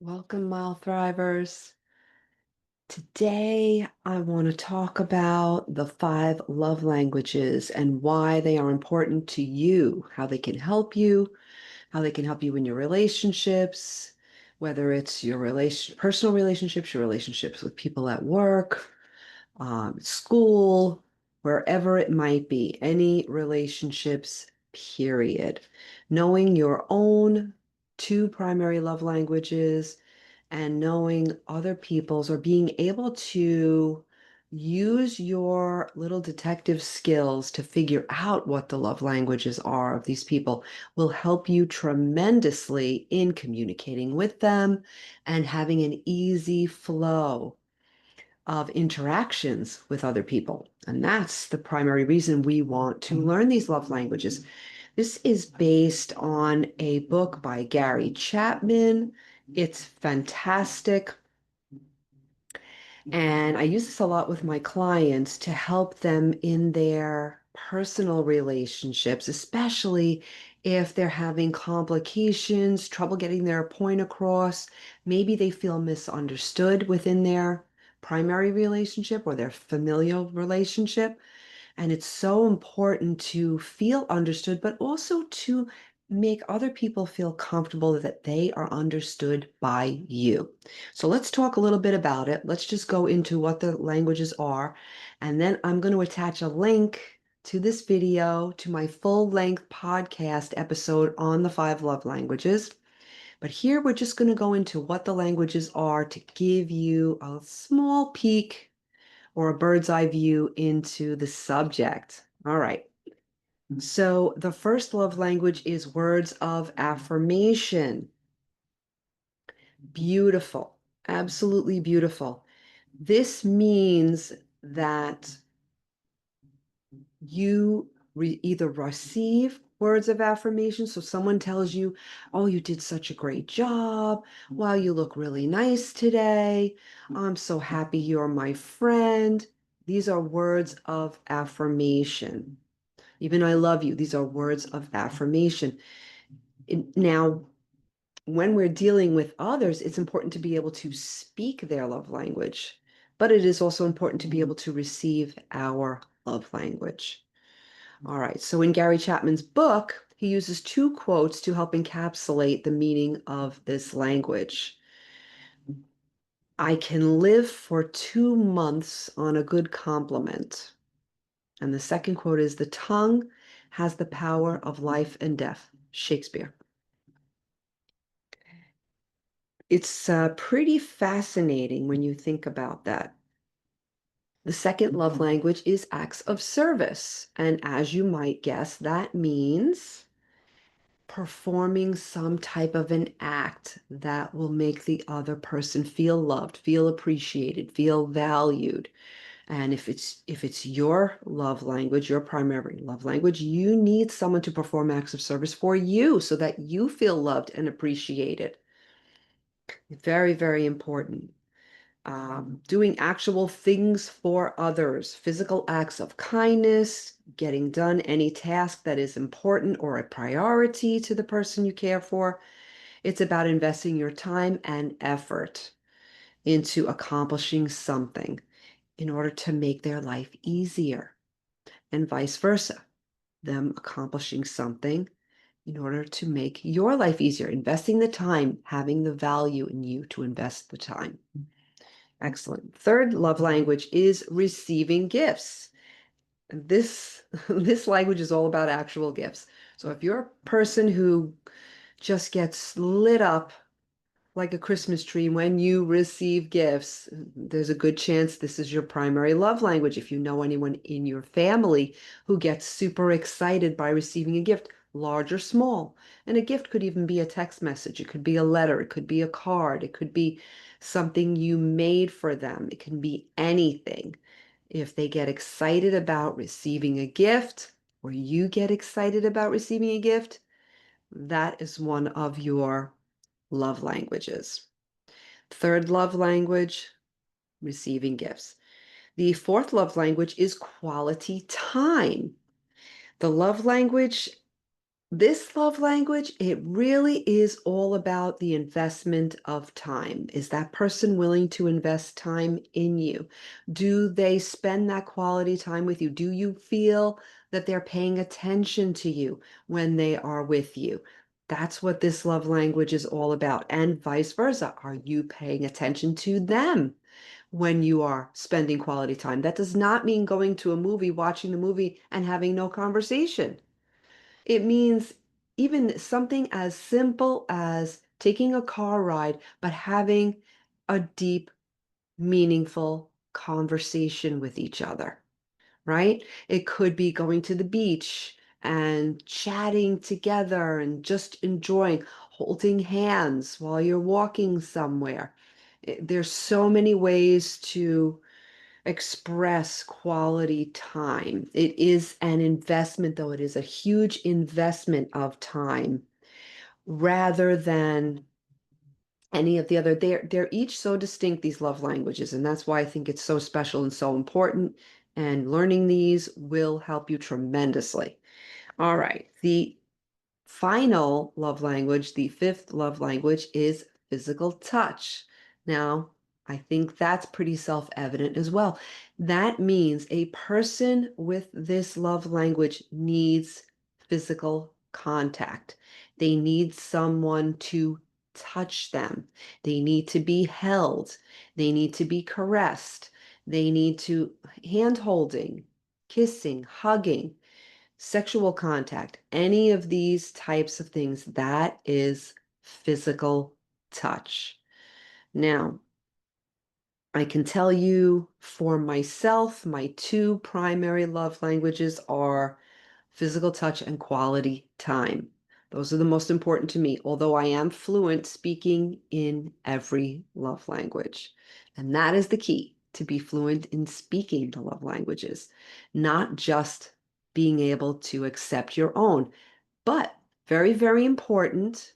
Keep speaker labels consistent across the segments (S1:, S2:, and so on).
S1: Welcome, Mile Thrivers. Today, I want to talk about the five love languages and why they are important to you, how they can help you, how they can help you in your relationships, whether it's your personal relationships, your relationships with people at work, school, wherever it might be, any relationships, period. Knowing your own two primary love languages and knowing other people's or being able to use your little detective skills to figure out what the love languages are of these people will help you tremendously in communicating with them and having an easy flow of interactions with other people. And that's the primary reason we want to learn these love languages. This is based on a book by Gary Chapman. It's fantastic. And I use this a lot with my clients to help them in their personal relationships, especially if they're having complications, trouble getting their point across. Maybe they feel misunderstood within their primary relationship or their familial relationship. And it's so important to feel understood, but also to make other people feel comfortable that they are understood by you. So let's talk a little bit about it. Let's just go into what the languages are. And then I'm going to attach a link to this video to my full-length podcast episode on the five love languages. But here we're just going to go into what the languages are to give you a small peek or a bird's eye view into the subject. All right. So the first love language is words of affirmation. Beautiful. Absolutely beautiful. This means that you either receive words of affirmation. So someone tells you, oh, you did such a great job. Wow, you look really nice today. I'm so happy you're my friend. These are words of affirmation. Even I love you. These are words of affirmation. Now, when we're dealing with others, it's important to be able to speak their love language, but it is also important to be able to receive our love language. All right. So in Gary Chapman's book, he uses two quotes to help encapsulate the meaning of this language. I can live for 2 months on a good compliment. And the second quote is, the tongue has the power of life and death. Shakespeare. It's pretty fascinating when you think about that. The second love language is acts of service. And as you might guess, that means performing some type of an act that will make the other person feel loved, feel appreciated, feel valued. And if it's your love language, your primary love language, you need someone to perform acts of service for you so that you feel loved and appreciated. Very, very important. Doing actual things for others, physical acts of kindness, getting done any task that is important or a priority to the person you care for. It's about investing your time and effort into accomplishing something in order to make their life easier, and vice versa. Them accomplishing something in order to make your life easier, investing the time, having the value in you to invest the time. Excellent. Third love language is receiving gifts. And this this language is all about actual gifts. So if you're a person who just gets lit up like a Christmas tree when you receive gifts, there's a good chance this is your primary love language. If you know anyone in your family who gets super excited by receiving a gift, large or small. And a gift could even be a text message. It could be a letter. It could be a card. It could be something you made for them. It can be anything. If they get excited about receiving a gift, or you get excited about receiving a gift, that is one of your love languages. Third love language, receiving gifts. The fourth love language is quality time. The love language This love language, it really is all about the investment of time. Is that person willing to invest time in you? Do they spend that quality time with you? Do you feel that they're paying attention to you when they are with you? That's what this love language is all about. And vice versa. Are you paying attention to them when you are spending quality time? That does not mean going to a movie, watching the movie, and having no conversation. It means even something as simple as taking a car ride, but having a deep, meaningful conversation with each other, right? It could be going to the beach and chatting together and just enjoying holding hands while you're walking somewhere. There's so many ways to express quality time. It is an investment, though. It is a huge investment of time rather than any of the other. They're each so distinct, these love languages, and that's why I think it's so special and so important. And learning these will help you tremendously. All right. The final love language, the fifth love language, is physical touch. Now, I think that's pretty self-evident as well. That means a person with this love language needs physical contact. They need someone to touch them. They need to be held. They need to be caressed. They need to hand holding, kissing, hugging, sexual contact, any of these types of things, that is physical touch. Now, I can tell you for myself, my two primary love languages are physical touch and quality time. Those are the most important to me, although I am fluent speaking in every love language. And that is the key, to be fluent in speaking the love languages, not just being able to accept your own, but very, very important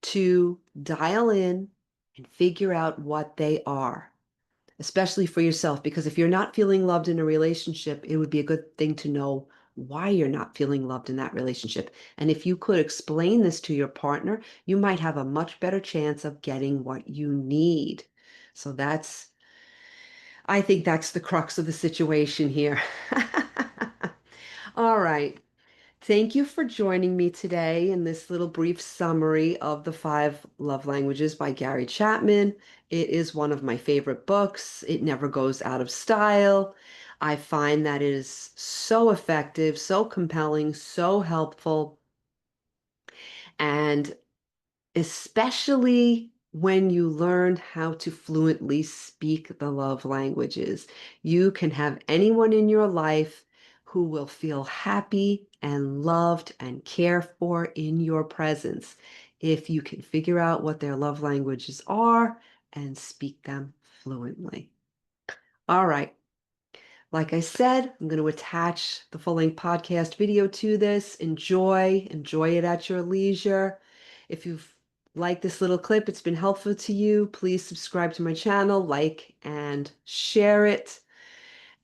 S1: to dial in and figure out what they are, especially for yourself, because if you're not feeling loved in a relationship, it would be a good thing to know why you're not feeling loved in that relationship. And if you could explain this to your partner, you might have a much better chance of getting what you need. So I think that's the crux of the situation here. All right. Thank you for joining me today in this little brief summary of The Five Love Languages by Gary Chapman. It is one of my favorite books. It never goes out of style. I find that it is so effective, so compelling, so helpful, and especially when you learn how to fluently speak the love languages. You can have anyone in your life who will feel happy and loved and cared for in your presence if you can figure out what their love languages are and speak them fluently. All right. Like I said, I'm going to attach the full-length podcast video to this. Enjoy it at your leisure. If you've liked this little clip, it's been helpful to you, please subscribe to my channel, like and share it.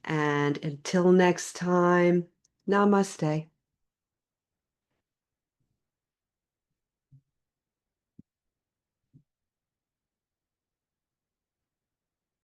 S1: And until next time, namaste.